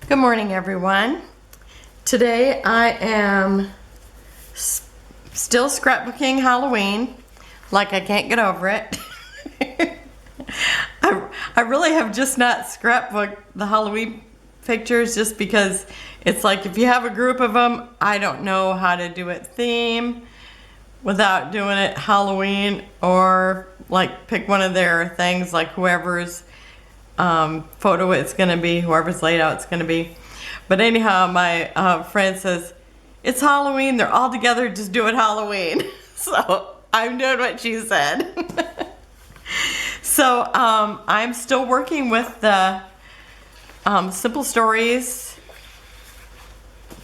Good morning, everyone. Today I am still scrapbooking Halloween, like I can't get over it. I really have just not scrapbooked the Halloween pictures just because it's like if you have a group of them, I don't know how to do it theme without doing it Halloween, or like pick one of their things, like whoever's photo it's going to be, whoever's laid out it's going to be. But anyhow, my friend says, it's Halloween, they're all together, just do it Halloween. So I'm doing what she said. So I'm still working with the Simple Stories,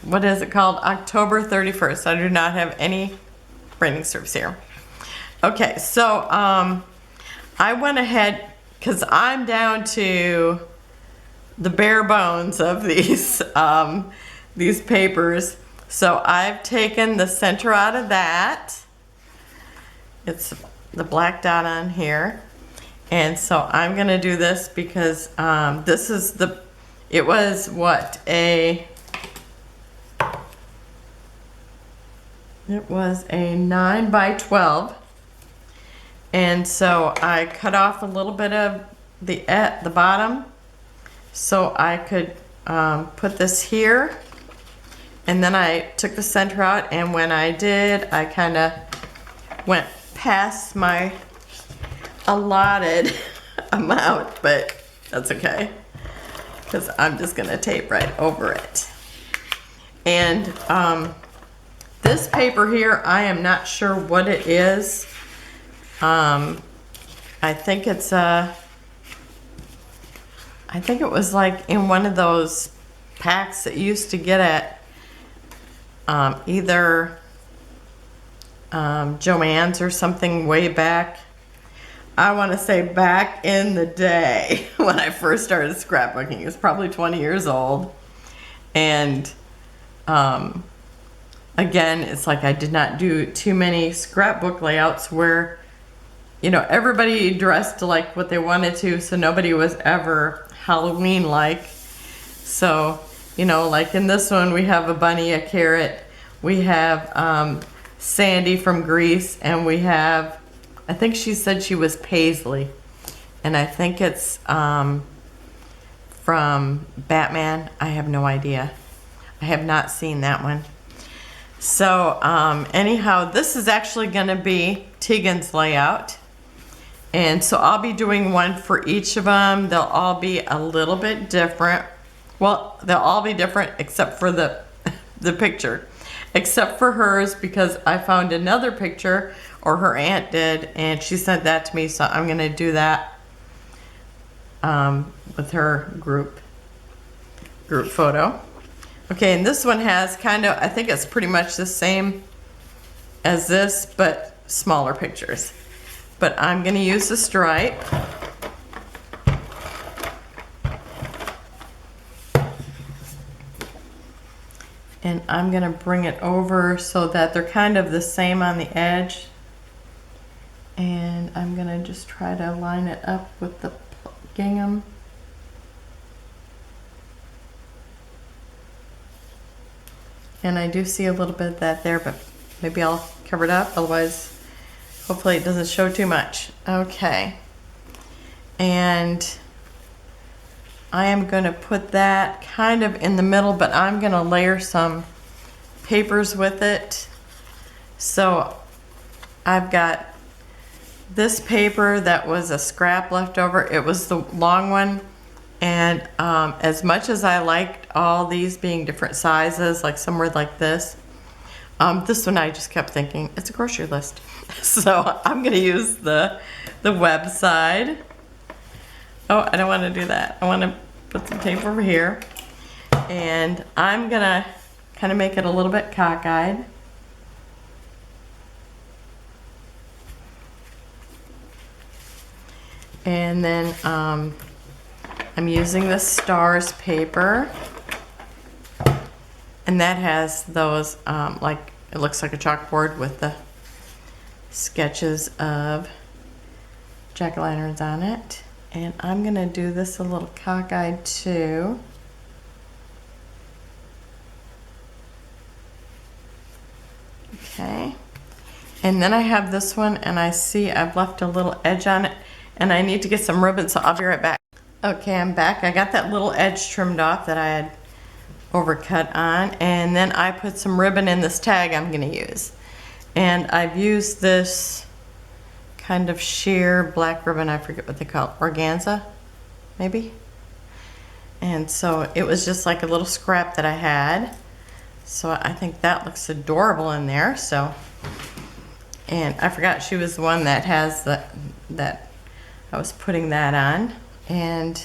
what is it called, October 31st. I do not have any printing strips here. Okay, so I went ahead, because I'm down to the bare bones of these papers. So I've taken the center out of that. It's the black dot on here. And so I'm gonna do this because this is it was what, it was a 9 by 12. And so I cut off a little bit of the bottom so I could put this here, and then I took the center out, and when I did, I kind of went past my allotted amount, but that's okay because I'm just gonna tape right over it. And this paper here, I am not sure what it is. I think it's I think it was like in one of those packs that you used to get at either Joann's or something way back. I want to say back in the day when I first started scrapbooking. It was probably 20 years old. And again, it's like I did not do too many scrapbook layouts where, you know, everybody dressed like what they wanted to, so nobody was ever Halloween-like. So, you know, like in this one, we have a bunny, a carrot, we have Sandy from Grease, and we have, I think she said she was Paisley, and I think it's from Batman. I have no idea. I have not seen that one. So anyhow, this is actually going to be Tegan's layout. And so I'll be doing one for each of them. They'll all be a little bit different. Well, they'll all be different except for the picture. Except for hers, because I found another picture, or her aunt did, and she sent that to me, so I'm going to do that with her group photo. Okay, and this one has kind of, I think it's pretty much the same as this, but smaller pictures. But I'm going to use the stripe. And I'm going to bring it over so that they're kind of the same on the edge. And I'm going to just try to line it up with the gingham. And I do see a little bit of that there, but maybe I'll cover it up, otherwise hopefully it doesn't show too much. Okay. And I am going to put that kind of in the middle, but I'm going to layer some papers with it. So I've got this paper that was a scrap left over. It was the long one. And as much as I liked all these being different sizes, like somewhere like this one I just kept thinking, it's a grocery list. So I'm going to use the web side. Oh, I don't want to do that. I want to put some tape over here. And I'm going to kind of make it a little bit cockeyed. And then I'm using the stars paper. And that has those, like, it looks like a chalkboard with the sketches of jack-o'-lanterns on it. And I'm going to do this a little cockeyed too. And then I have this one, and I see I've left a little edge on it, and I need to get some ribbon, so I'll be right back. Okay, I'm back. I got that little edge trimmed off that I had overcut on, and then I put some ribbon in this tag I'm gonna use. And I've used this kind of sheer black ribbon, I forget what they call it, organza, maybe? And so it was just like a little scrap that I had. So I think that looks adorable in there, so. And I forgot she was the one that has that I was putting that on. And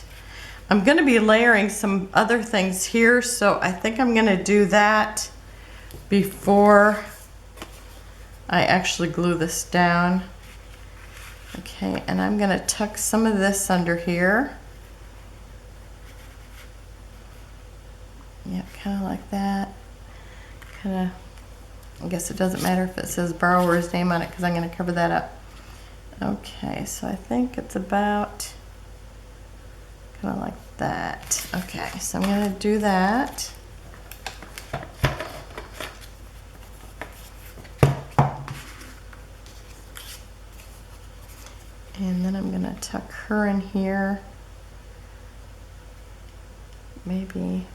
I'm gonna be layering some other things here, so I think I'm gonna do that before I actually glue this down. Okay, and I'm gonna tuck some of this under here. Yep, kind of like that. Kind of. I guess it doesn't matter if it says borrower's name on it because I'm going to cover that up. Okay, so I think it's about kind of like that. Okay, so I'm going to do that. And then I'm going to tuck her in here. Maybe.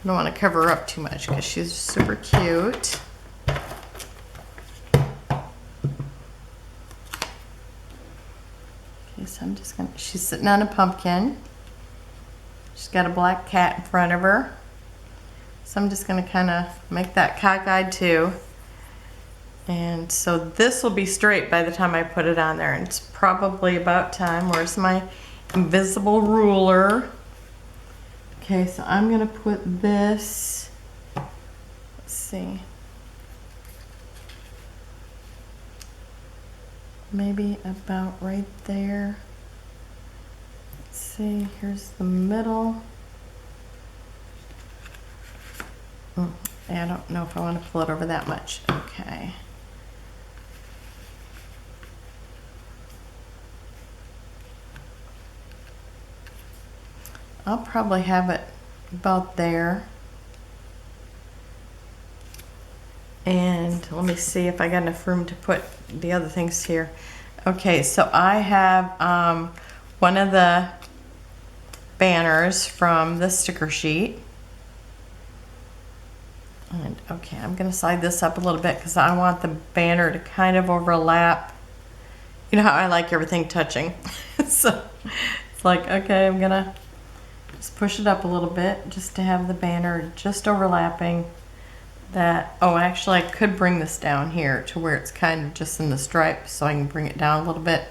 I don't want to cover her up too much because she's super cute. Okay, so I'm just gonna, she's sitting on a pumpkin. She's got a black cat in front of her. So I'm just gonna kind of make that cockeyed too. And so this will be straight by the time I put it on there. And it's probably about time. Where's my invisible ruler? Okay, so I'm gonna put this, let's see, maybe about right there. Let's see, here's the middle. I don't know if I want to pull it over that much. Okay. I'll probably have it about there. And let me see if I got enough room to put the other things here. Okay, so I have one of the banners from the sticker sheet. And okay, I'm gonna slide this up a little bit because I want the banner to kind of overlap. You know how I like everything touching. So it's like, okay, I'm gonna just push it up a little bit just to have the banner just overlapping that. Oh, actually I could bring this down here to where it's kind of just in the stripe so I can bring it down a little bit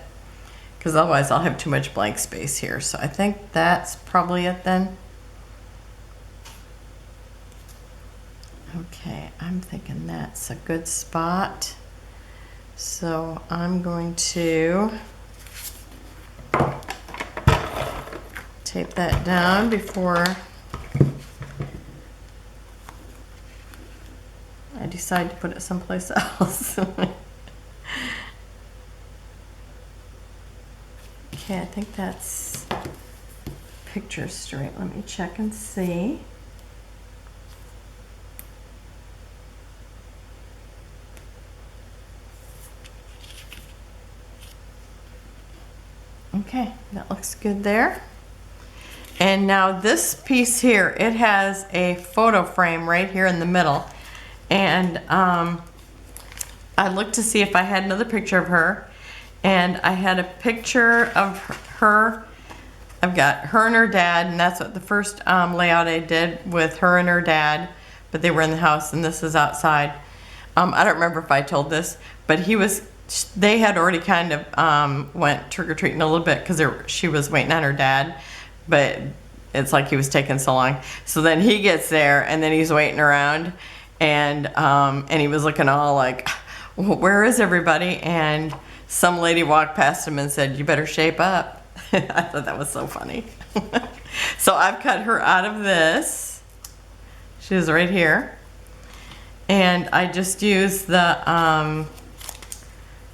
because otherwise I'll have too much blank space here. So I think that's probably it then. Okay, I'm thinking that's a good spot. So I'm going to tape that down before I decide to put it someplace else. Okay, I think that's picture straight. Let me check and see. Okay, that looks good there. And now this piece here, it has a photo frame right here in the middle. And I looked to see if I had another picture of her. And I had a picture of her. I've got her and her dad, and that's what the first layout I did with her and her dad. But they were in the house, and this is outside. I don't remember if I told this, but they had already kind of went trick-or-treating a little bit because she was waiting on her dad. But it's like he was taking so long. So then he gets there, and then he's waiting around, and he was looking all like, well, where is everybody? And some lady walked past him and said, you better shape up. I thought that was so funny. So I've cut her out of this. She was right here. And I just used the, oh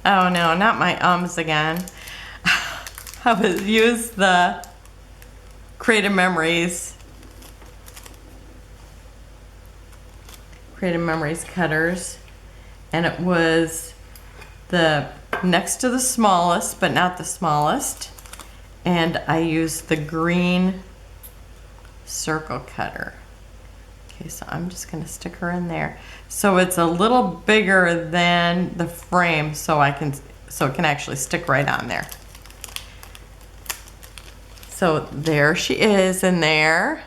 no, not my ums again. I would use the Creative Memories cutters, and it was the next to the smallest, but not the smallest. And I used the green circle cutter. Okay, so I'm just gonna stick her in there. So it's a little bigger than the frame, so it can actually stick right on there. So there she is in there.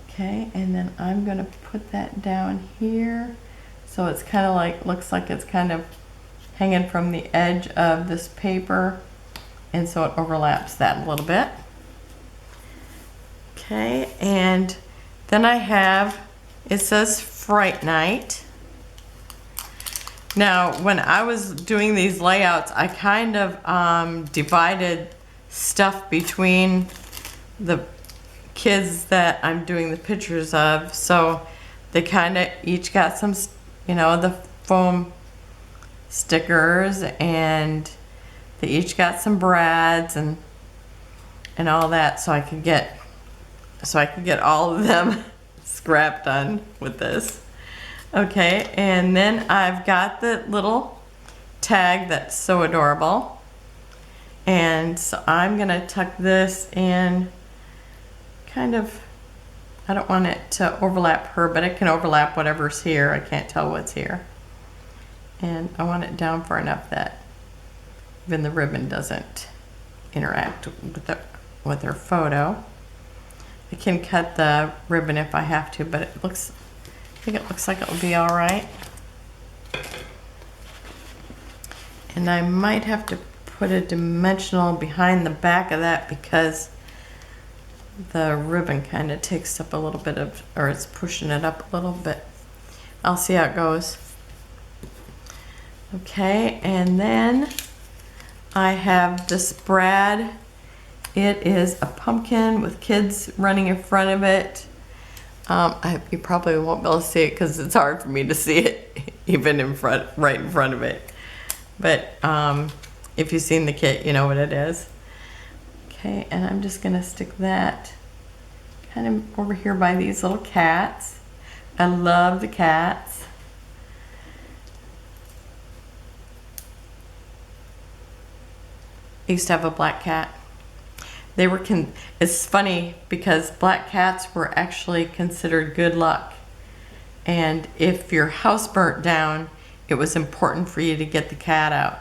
Okay, and then I'm gonna put that down here. So it's kind of like, looks like it's kind of hanging from the edge of this paper. And so it overlaps that a little bit. Okay, and then I have, it says Fright Night. Now, when I was doing these layouts, I kind of divided stuff between the kids that I'm doing the pictures of. So they kind of each got some, you know, the foam stickers, and they each got some brads and all that, so I could get all of them scrap done with this. Okay, and then I've got the little tag that's so adorable. And so I'm gonna tuck this in kind of, I don't want it to overlap her, but it can overlap whatever's here. I can't tell what's here. And I want it down far enough that even the ribbon doesn't interact with her photo. I can cut the ribbon if I have to, but I think it looks like it'll be all right. And I might have to put a dimensional behind the back of that because the ribbon kind of takes up a little bit of, or it's pushing it up a little bit. I'll see how it goes. Okay, and then I have this brad. It is a pumpkin with kids running in front of it. You probably won't be able to see it because it's hard for me to see it even right in front of it. But if you've seen the kit, you know what it is. Okay, and I'm just gonna stick that kind of over here by these little cats. I love the cats. I used to have a black cat. They were it's funny because black cats were actually considered good luck. And if your house burnt down, it was important for you to get the cat out.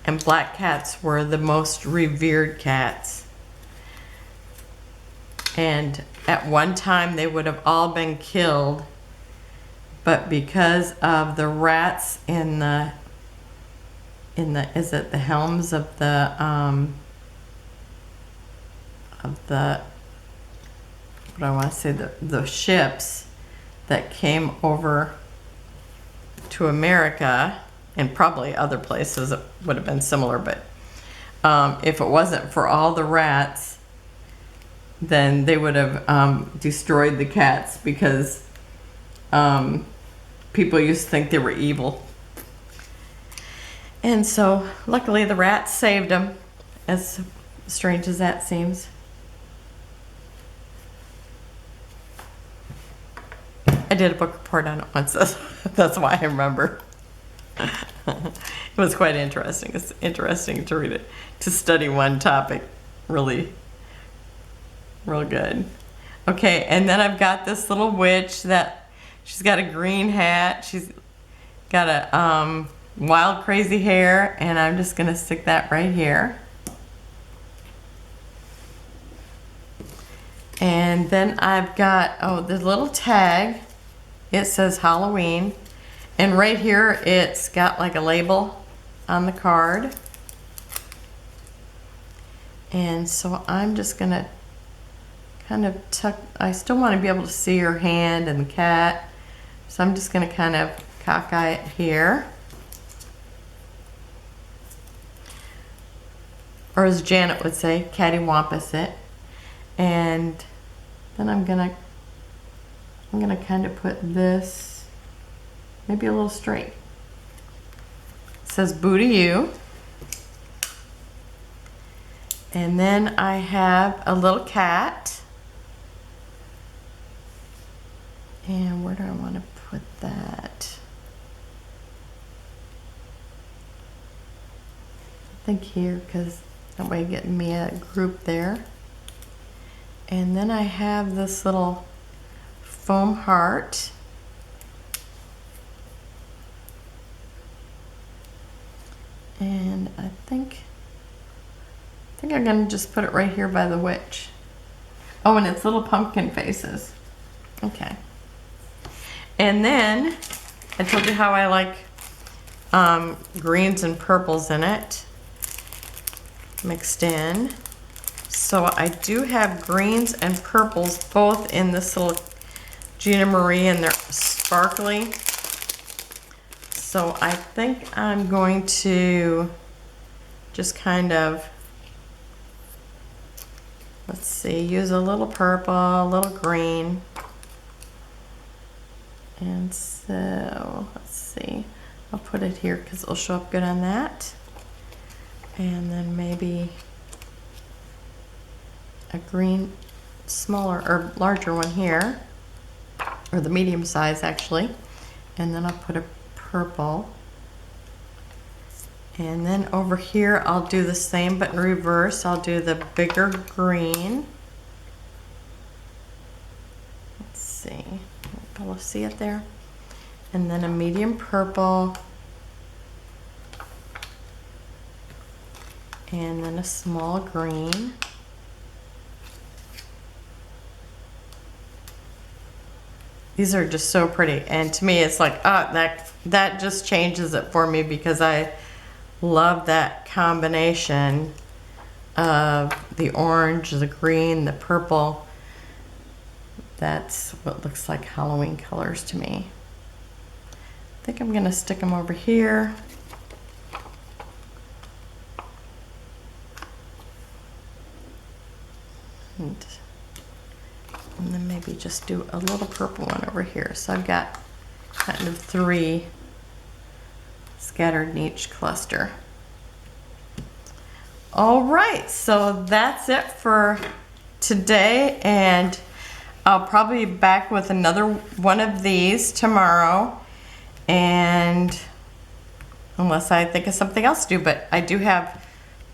And black cats were the most revered cats. And at one time they would have all been killed, but because of the rats in the is it the helms of the what I want to say, the ships that came over to America, and probably other places it would have been similar, but if it wasn't for all the rats, then they would have destroyed the cats because people used to think they were evil. And so luckily the rats saved them, as strange as that seems. I did a book report on it once. That's why I remember. It was quite interesting. It's interesting to read it, to study one topic really real good. Okay, and then I've got this little witch that she's got a green hat. She's got a wild crazy hair, and I'm just gonna stick that right here. And then I've got, the little tag. It says Halloween. And right here, it's got like a label on the card. And so I'm just gonna kind of tuck, I still want to be able to see her hand and the cat. So I'm just gonna kind of cockeye it here. Or as Janet would say, cattywampus it. And then I'm gonna kind of put this maybe a little straight. It says boo to you. And then I have a little cat. And where do I want to put that. I think here, because that way getting me a group there. And then I have this little foam heart. And I think I'm gonna just put it right here by the witch. Oh, and it's little pumpkin faces. Okay. And then I told you how I like greens and purples in it mixed in. So I do have greens and purples both in this little Gina Marie, and they're sparkly. So I think I'm going to just kind of, let's see, use a little purple, a little green. And so, let's see, I'll put it here because it'll show up good on that. And then maybe a green, smaller or larger one here, or the medium size actually. And then I'll put a purple. And then over here I'll do the same but in reverse. I'll do the bigger green. Let's see, will you see it there? And then a medium purple. And then a small green. These are just so pretty, and to me it's like, that just changes it for me, because I love that combination of the orange, the green, the purple. That's what looks like Halloween colors to me. I think I'm gonna stick them over here. And then maybe just do a little purple one over here. So I've got kind of 3 scattered in each cluster. All right, so that's it for today, and I'll probably be back with another one of these tomorrow, and unless I think of something else to do, but I do have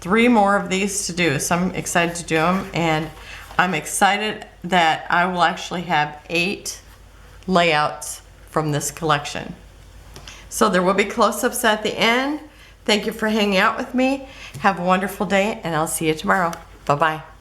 3 more of these to do, so I'm excited to do them, and I'm excited that I will actually have 8 layouts from this collection. So there will be close-ups at the end. Thank you for hanging out with me. Have a wonderful day, and I'll see you tomorrow. Bye-bye.